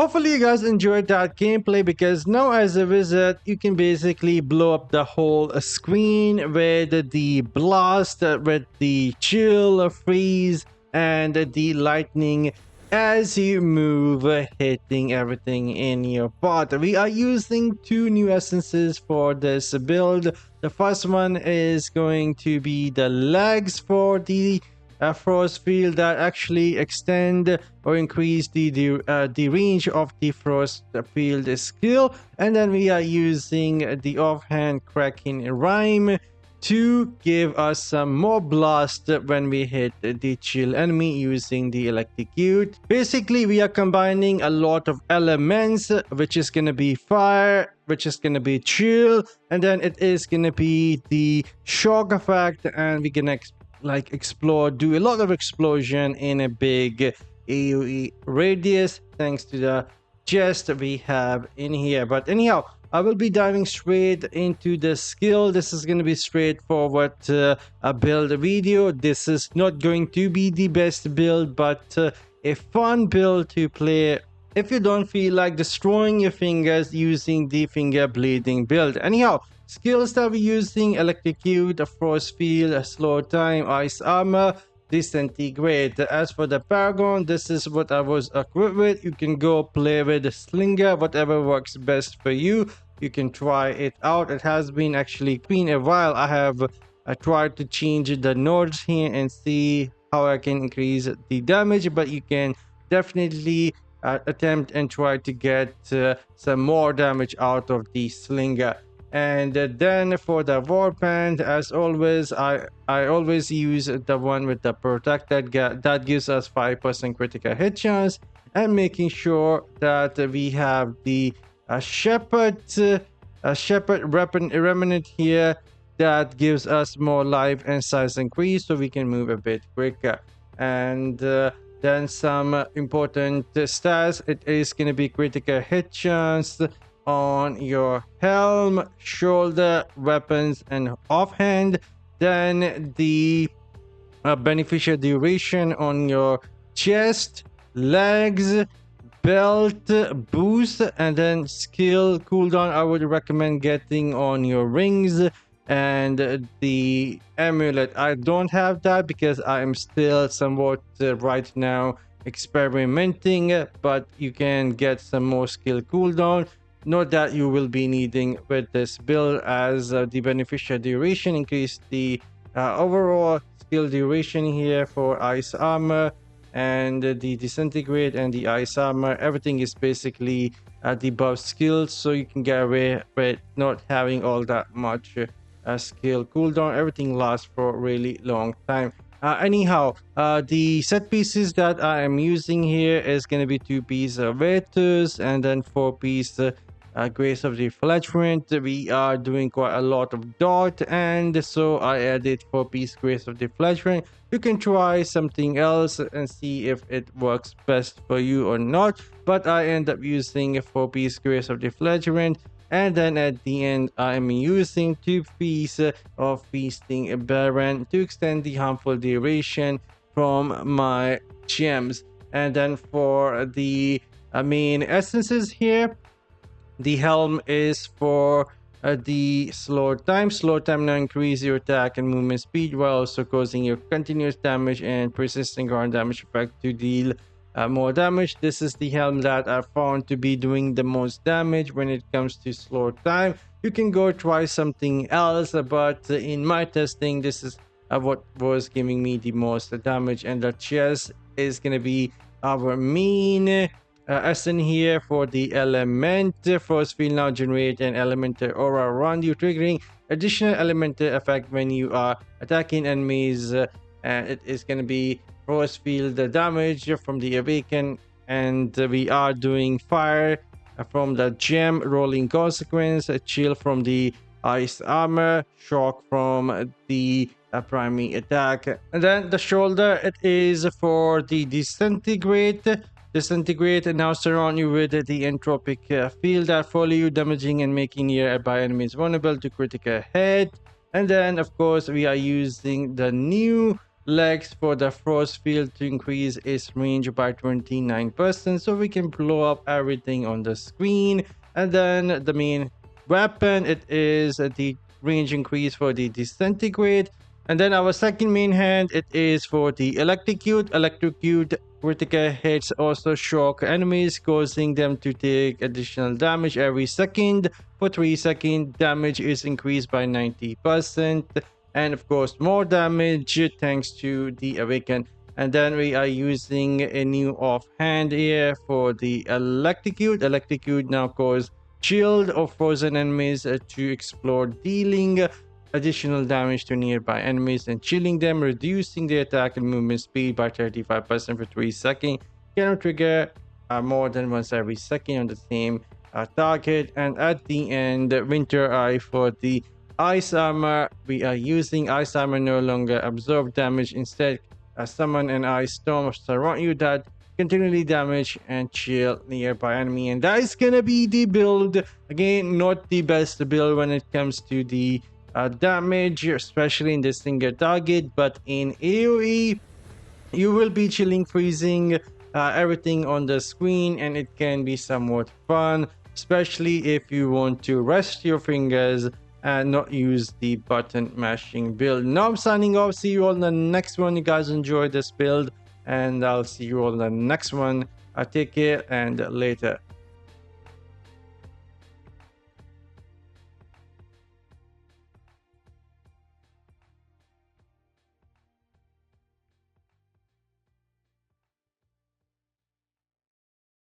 Hopefully you guys enjoyed that gameplay, because now as a wizard you can basically blow up the whole screen with the blast, with the chill, freeze, and the lightning as you move, hitting everything in your path. We are using two new essences for this build. The first one is going to be the legs for the frost field that actually extend or increase the range of the frost field skill, and then we are using the offhand cracking rhyme to give us some more blast when we hit the chill enemy using the electrocute. Basically, we are combining a lot of elements, which is gonna be fire, which is gonna be chill, and then it is gonna be the shock effect, and we can explore, do a lot of explosion in a big AoE radius thanks to the chest we have in here. But anyhow, I will be diving straight into the skill. This is going to be straightforward a build video. This is not going to be the best build, but a fun build to play if you don't feel like destroying your fingers using the finger bleeding build. Anyhow, skills that we're using: electrocute, frost field, slow time, ice armor, disintegrate. As for the Paragon, this is what I was equipped with. You can go play with the slinger, whatever works best for you. You can try it out. It has been a while. I have tried to change the nodes here and see how I can increase the damage, but you can definitely attempt and try to get some more damage out of the slinger. And then for the warband, as always, I always use the one with the protect that gives us 5% critical hit chance, and making sure that we have the shepherd remnant here that gives us more life and size increase, so we can move a bit quicker. And then some important stats: it is going to be critical hit chance on your helm, shoulder, weapons, and offhand. Then the beneficial duration on your chest, legs, belt, boost, and then skill cooldown I would recommend getting on your rings and the amulet. I don't have that because I am still somewhat right now experimenting, but you can get some more skill cooldown. Note that you will be needing with this build, as the beneficial duration increase the overall skill duration here for ice armor, and the disintegrate and the ice armor. Everything is basically the buff skills, so you can get away with not having all that much skill cooldown. Everything lasts for a really long time. Anyhow, the set pieces that I am using here is going to be 2 pieces of Vetus and then 4 pieces Grace of the Fledgment. We are doing quite a lot of dot, and so I added 4-piece Grace of the Fledgment. You can try something else and see if it works best for you or not, but I end up using a 4-piece Grace of the Fledgment. And then at the end, I am using 2 pieces of Feasting Baron to extend the harmful duration from my gems. And then for the main essences here, the helm is for the slow time. Slow time now increase your attack and movement speed while also causing your continuous damage and persistent ground damage effect to deal more damage. This is the helm that I found to be doing the most damage when it comes to slow time. You can go try something else, but in my testing, this is what was giving me the most damage. And the chest is going to be our main essence here for the element. First field now generate an elemental aura around you, triggering additional elemental effect when you are attacking enemies, and it is going to be force field damage from the awaken, and we are doing fire from the gem, rolling consequence, chill from the ice armor, shock from the primary attack. And then the shoulder, it is for the disintegrate. Disintegrate now surround you with the entropic field that follow you, damaging and making nearby enemies vulnerable to critical hit. And then of course we are using the new legs for the force field to increase its range by 29%, so we can blow up everything on the screen. And then the main weapon, it is the range increase for the disintegrate. And then our second main hand, it is for the electrocute. Electrocute critical hits also shock enemies, causing them to take additional damage every second. For 3 seconds, damage is increased by 90%. And of course, more damage thanks to the awaken. And then we are using a new offhand here for the electrocute. Electrocute now causes shield or frozen enemies to explode, dealing additional damage to nearby enemies and chilling them, reducing their attack and movement speed by 35% for 3 seconds. Cannot trigger more than once every second on the same target. And at the end, Winter Eye for the Ice Armor. We are using Ice Armor no longer absorb damage, instead summon an Ice Storm surround you that continually damage and chill nearby enemy. And that is gonna be the build. Again, not the best build when it comes to the damage, especially in this single target, but in AoE you will be chilling, freezing everything on the screen, and it can be somewhat fun, especially if you want to rest your fingers and not use the button mashing build. Now I'm signing off. See you all in the next one. You guys enjoy this build, and I'll see you all in the next one. Take care and later.